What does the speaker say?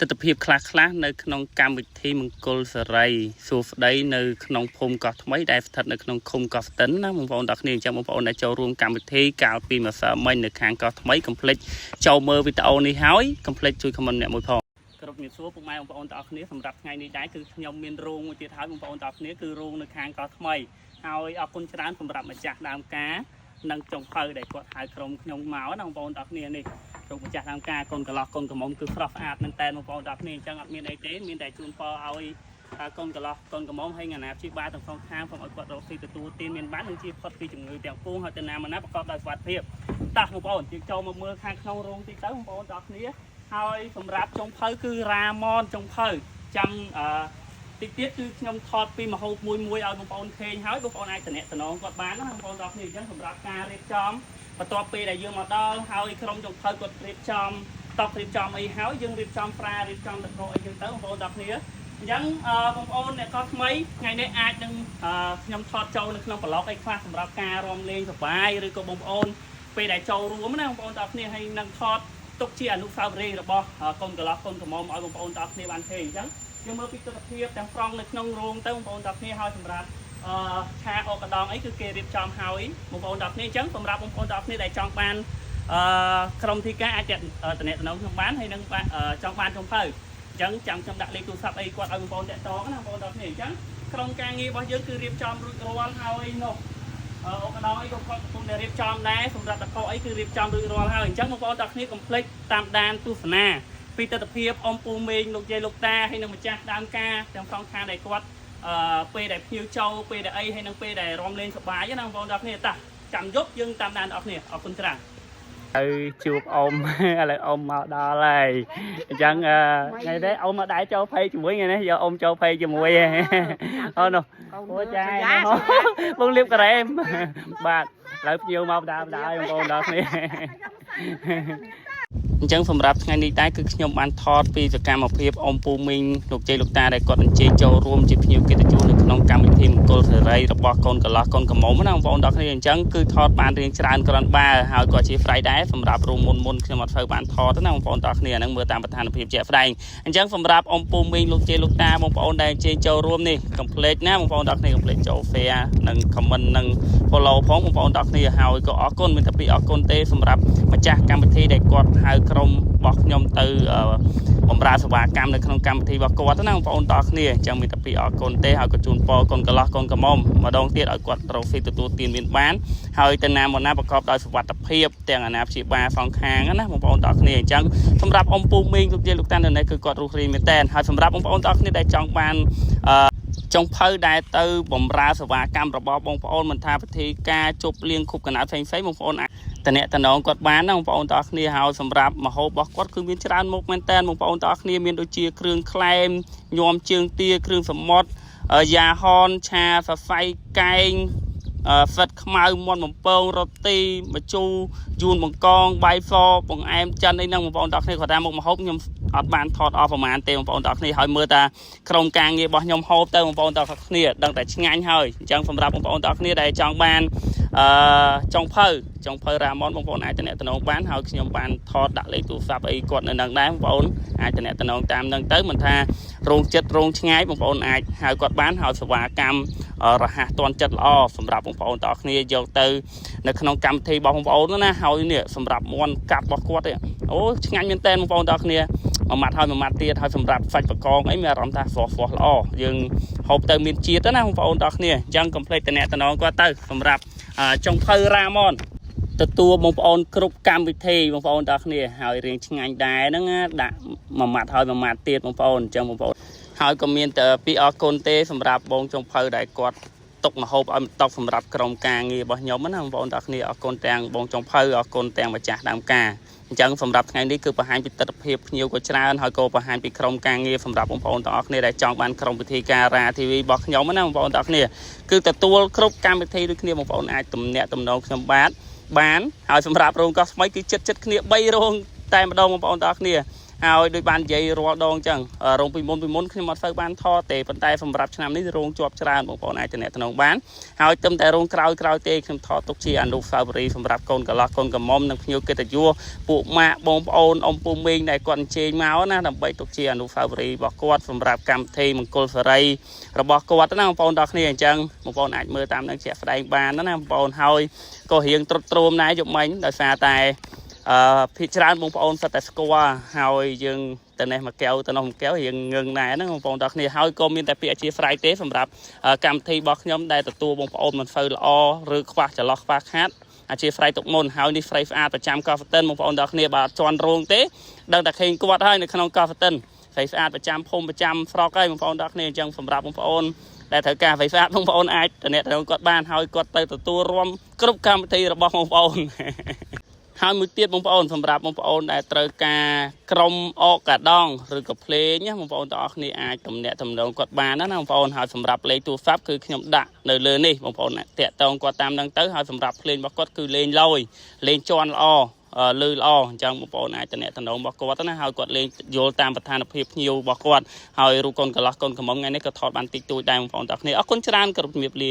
ទស្សនភាពខ្លះៗនៅក្នុងកម្មវិធីមង្គលសេរីសួស្តីនៅក្នុងភូមិកោះថ្មីដែលស្ថិតនៅក្នុងឃុំកោះស្ទឹងណាបងប្អូនទាំងគ្នាអញ្ចឹងបងប្អូនដែលចូលរួមកម្មវិធីកាលពីម្សិលមិញនៅខាងកោះថ្មីកុំភ្លេចចូលមើលវីដេអូនេះហើយកុំភ្លេចជួយខមមិនអ្នកមួយផងគ្រប់មានសួរពុកម៉ែបងប្អូនទាំងអស់គ្នាសម្រាប់ថ្ងៃនេះដែរគឺខ្ញុំមានរោងមួយទៀតហើយបងប្អូនទាំងអស់គ្នាគឺរោងនៅខាងកោះថ្មីហើយអរគុណច្រើនសម្រាប់ម្ចាស់ដើមការនិងចុងភៅដែលគាត់ហៅក្រុមខ្ញុំមកណាបងប្អូនទាំងអស់គ្នានេះលោកម្ចាស់ដើមការកូនកន្លោះកូនកំមុំគឺស្រស់ស្អាតមែនតើបងប្អូនទាំងអស់គ្នាអញ្ចឹងអត់មានអីទេមានតែជូនពរឲ្យកូនកន្លោះកូនកំមុំហើយអាណាព្យាបាលទាំងសងខាងផងឲ្យគាត់រកស៊ីទទួលទានមានបាននិងជាផុតពីជំងឺទាំងពួងហើយទៅណាមកណាប្រកបដោយសុវត្ថិភាពតោះបងប្អូនយើងចូលមកមើលខាងក្នុងរោងតិចទៅបងប្អូនទាំងអស់គ្នាហើយសម្រាប់ចុងភៅគឺរ៉ាម៉នចុងភៅចាំតិចទៀតគឺខ្ញុំថតពីម្ហូបមួយឲ្យបងប្អូនឃើញហើយបងប្អូនអាចតំណគាត់បានណាបងប្អូនទាំងអស់គ្នាអញ្ចឹងសម្រាប់ការរៀបចំបន្ទាប់ពេលដែលយើងមកដល់ហើយក្រុមចុងភៅគាត់រៀបចំតបរៀបចំអីហើយយើងរៀបចំប្រារៀបចំតកោអីចឹងទៅបងប្អូនទាំងគ្នាអញ្ចឹងបងប្អូនអ្នកកោះថ្មីថ្ងៃនេះអាចនឹងខ្ញុំថតចូលនៅក្នុងប្លុកអីខ្លះសម្រាប់ការរំលេងសប្បាយឬក៏បងប្អូនពេលដែលចូលរួមណាបងប្អូនទាំងគ្នាហើយនឹងថតទុកជាអនុស្សាវរីយ៍របស់កូនកន្លោះកូនកំមុំឲ្យបងប្អូនទាំងគ្នាបានឃើញអញ្ចឹងយើងមើលពីទស្សនភាពទាំងប្រងនៅក្នុងរោងទៅបងប្អូនទាំងគ្នាហើយសម្រាប់ឆាអកដងអីគឺគេរៀបចំហើយបងប្អូនទាំងគ្នាអញ្ចឹងសម្រាប់បងប្អូនទាំងគ្នាដែលចង់បានក្រុមធីការអាចតំណខ្ញុំបានហើយនឹងចង់បានចុងភៅអញ្ចឹងចាំខ្ញុំដាក់លេខទូរស័ព្ទអីគាត់ឲ្យបងប្អូនតាក់ទងណាបងប្អូនទាំងគ្នាអញ្ចឹងក្រុមការងាររបស់យើងគឺរៀបចំរួចរាល់ហើយនោះអកដងអីក៏គាត់កំពុងតែរៀបចំដែរសម្រាប់តកោអីគឺរៀបចំរួចរាល់ហើយអញ្ចឹងបងប្អូនទាំងគ្នាកុំភ្លេចតាមដានទស្សនាពីទស្សនភាពអ៊ំពូមេងលោកយាយលោកតាហើយនឹងម្ចាស់ដើមការទាំងសងខាងដែលគាត់ពេលដែលភ្ញៀវចូលពេលដែលអីហើយនឹងពេលដែលរំលេងសប្បាយណាបងប្អូនទាំងគ្នាតាចាំយប់យើងតាមដានបងប្អូនអរគុណច្រើនហើយជួបអ៊ំឥឡូវអ៊ំមកដល់ហើយអញ្ចឹងថ្ងៃនេះអ៊ំមកដែរចូលភ័យជាមួយថ្ងៃនេះយកអ៊ំចូលភ័យជាមួយអូនោះអូចាយបងលៀបការ៉េមបាទឥឡូវភ្ញៀវមកដើមដែរបងប្អូនទាំងគ្នាអញ្ចឹងសម្រាប់ថ្ងៃនេះដែរគឺខ្ញុំបានថតពីសកម្មភាពអ៊ំពូមីងលោកជ័យលោកតាដែលគាត់អញ្ជើញចូលរួមជាភ្ញៀវកិត្តិយសនៅក្នុងកម្មវិធីមង្គលសេរីរបស់កូនកន្លោះកូនកំមុំណាបងប្អូនទាំងគ្នាអញ្ចឹងគឺថតបានរៀងច្រើនគ្រាន់បើហើយក៏ជាហ្វ្រៃដែរសម្រាប់រូមមុនខ្ញុំអត់ធ្វើបានថតទេណាបងប្អូនទាំងគ្នាហ្នឹងមើលតាមស្ថានភាពជាក់ស្ដែងអញ្ចឹងសម្រាប់អ៊ំពូមីងលោកជ័យលោកតាបងប្អូនដែលអញ្ជើញចូលរួមនេះកុំភ្លេចណាបងប្អូនទាំងគ្នាកុំភ្លេចចូល share និង comment និង follow ផងបងប្អូនទាំងគ្នាហើយក៏អរគុណមានតែពីអរគុណទេសម្រាប់ម្ចាស់កម្មវិធីដែលគាត់ហៅក្រុមរបស់ខ្ញុំទៅបម្រើសេវាកម្មនៅក្នុងកម្មវិធីរបស់គាត់ណាបងប្អូនទាំងគ្នាអញ្ចឹងមានតែពីអរគុណទេហើយក៏ជូនពរកូនកន្លោះកូនកំមុំម្ដងទៀតឲ្យគាត់រកស៊ីទទួលទានមានបានហើយទៅណាមកណាប្រកបដោយសុវត្ថិភាពទាំងអាណាព្យាបាលសងខាងណាបងប្អូនទាំងគ្នាអញ្ចឹងសម្រាប់អ៊ំពូមីងលោកយាយលោកតានៅនេះគឺគាត់រស់រាយមែនតើហើយសម្រាប់បងប្អូនទាំងគ្នាដែលចង់បានចុងភៅដែលទៅបម្រើសេវាកម្មរបស់បងប្អូនមិនថាពិធីការជប់លៀងខុបកណ្ដាលផ្សេងៗបងប្អូនអាចតំណគាត់បានណាបងប្អូនទាំងគ្នាហើយសម្រាប់ម្ហូបរបស់គាត់គឺមានច្រើនមុខមែនតើបងប្អូនទាំងគ្នាមានដូចជាគ្រឿងក្លែមញោមជើងទាគ្រឿងសមុទ្រយ៉ាហនឆាសរសៃកែងហ្វិតខ្មៅមាន់បំពងរ៉ូទីម្ជូរយួនបង្កងបាយសបង្អែមចិនអីហ្នឹងបងប្អូនទាំងគ្នាគាត់ថាមុខម្ហូបខ្ញុំអត់បានថតអស់ប្រហែលទេបងប្អូនទាំងគ្នាហើយមើលតាក្រុមការងាររបស់ខ្ញុំហូបទៅបងប្អូនទាំងគ្នាដឹងតែឆ្ងាញ់ហើយអញ្ចឹងសម្រាប់បងប្អូនទាំងគ្នាដែលចង់បានចុងភៅរ៉ាម៉ុនបងប្អូនអាចតំណបានហើយខ្ញុំបានថតដាក់លេខទូរស័ព្ទអីគាត់នៅនឹងដែរបងប្អូនអាចតំណតាមនឹងទៅមិនថារោងចិត្តរោងឆ្ងាយបងប្អូនអាចហៅគាត់បានហើយសេវាកម្មរហ័សទាន់ចិត្តល្អសម្រាប់បងប្អូនទាំងគ្នាយកទៅនៅក្នុងកម្មវិធីរបស់បងប្អូនណាហើយនេះសម្រាប់មាន់កាត់របស់គាត់អូឆ្ងាញ់មែនតើបងប្អូនទាំងគ្នាមួយម៉ាត់ហើយមួយម៉ាត់ទៀតហើយសម្រាប់សាច់បកងអីមានអារម្មណ៍ថាស្រស់ល្អយើងហូបទៅមានជាតិណាបងប្អូនទាំងគ្នាអញ្ចឹងកុំភ្លេចតំណគាត់ទៅសម្រាប់ចុងភៅរ៉ាម៉ុនទទួលបងប្អូនគ្រប់កម្មវិធីបងប្អូនទាំងគ្នាហើយរៀងឆ្ងាញ់ដែរហ្នឹងដាក់មួយម៉ាត់ហើយមួយម៉ាត់ទៀតបងប្អូនអញ្ចឹងបងប្អូនហើយក៏មានតែពីអរគុណទេសម្រាប់បងចុងភៅដែលគាត់ទុកម្ហូបឲ្យតបសម្រាប់ក្រុមការងាររបស់ខ្ញុំណាបងប្អូនទាំងគ្នាអរគុណទាំងបងចុងភៅអរគុណទាំងម្ចាស់ដើមការអញ្ចឹងសម្រាប់ថ្ងៃនេះគឺបង្ហាញពីទស្សនវិជ្ជាភ្ញៀវក៏ច្រើនហើយក៏បង្ហាញពីក្រុមការងារសម្រាប់បងប្អូនទាំងអស់គ្នាដែលចង់បានក្រុមពិធីការរ៉ា TV របស់ខ្ញុំណាបងប្អូនទាំងគ្នាគឺទទួលគ្រប់កម្មវិធីដូចគ្នាបងប្អូនអាចទំនាក់ទំនងខ្ញុំបានហើយសម្រាប់រោងកោះថ្មីគឺចិត្តគ្នា3រោងតែម្ដងបងប្អូនទាំងអស់គ្នា ហើយដោយបាននិយាយរាល់ដងចឹងរោងពីមុនខ្ញុំអត់សូវបានថតទេប៉ុន្តែសម្រាប់ឆ្នាំនេះរោងជាប់ច្រើនបងប្អូនអាចតំណែងបានហើយទឹមតែរោងក្រោយទេខ្ញុំថតទុកជាអនុស្សាវរីយ៍សម្រាប់កូនកន្លោះកូនកំមុំនិងភ្ញៀវកិត្តិយសពួកម៉ាក់បងប្អូនអ៊ំពូមីងដែលគាត់អញ្ជើញមកណាដើម្បីទុកជាអនុស្សាវរីយ៍របស់គាត់សម្រាប់កម្មវិធីមង្គលសិរីរបស់គាត់ណាបងប្អូនដល់គ្នាអញ្ចឹងបងប្អូនអាចមើលតាមនឹងជាក់ស្ដែងបានណាបងប្អូនហើយក៏រៀងត្រុតត្រោមដែរយប់មិញដោយសារតែភាគច្រើនបងប្អូនសិតតែស្គាល់ហើយយើងទៅនេះមួយកែវទៅនោះមួយកែវរៀងងឹងដែរណាបងប្អូនដល់គ្នាហើយក៏មានតែពាក្យអធិស្ឋានទេសម្រាប់កម្មវិធីរបស់ខ្ញុំដែលទទួលបងប្អូនមិនសូវល្អឬខ្វះចន្លោះខ្វះខាតអធិស្ឋានទុកមុនហើយនេះស្រីស្អាតប្រចាំកោះហ្វតិនបងប្អូនដល់គ្នាបាទជន់រោងទេដឹងតែឃើញគាត់ហើយនៅក្នុងកោះហ្វតិនស្រីស្អាតប្រចាំភូមិប្រចាំស្រុកហើយបងប្អូនដល់គ្នាអញ្ចឹងសម្រាប់បងប្អូនដែលត្រូវការស្រីស្អាតបងប្អូនអាចតំណែងគាត់បានហើយគាត់ទៅទទួលរួមគ្រប់កម្មវិធីរបស់បងប្អូនហើយមួយទៀតបងប្អូនសម្រាប់បងប្អូនដែលត្រូវការក្រុមអកកាដងឬក៏ភ្លេងណាបងប្អូនទាំងអស់គ្នាអាចតំណែងគាត់បានណាបងប្អូនហើយសម្រាប់លេខទូរស័ព្ទគឺខ្ញុំដាក់នៅលើនេះបងប្អូនតាក់ទងគាត់តាមហ្នឹងទៅហើយសម្រាប់ភ្លេងរបស់គាត់គឺលេងលយលេងជន់ល្អលឺល្អអញ្ចឹងបងប្អូនអាចតំណែងរបស់គាត់ណាហើយគាត់លេងយល់តាមស្ថានភាពភ្ញៀវរបស់គាត់ហើយរូបកូនកន្លោះកូនកំមុំថ្ងៃនេះក៏ថតបានតិចតួចដែរបងប្អូនទាំងអស់គ្នាអរគុណច្រើនគោរពជំរាបលា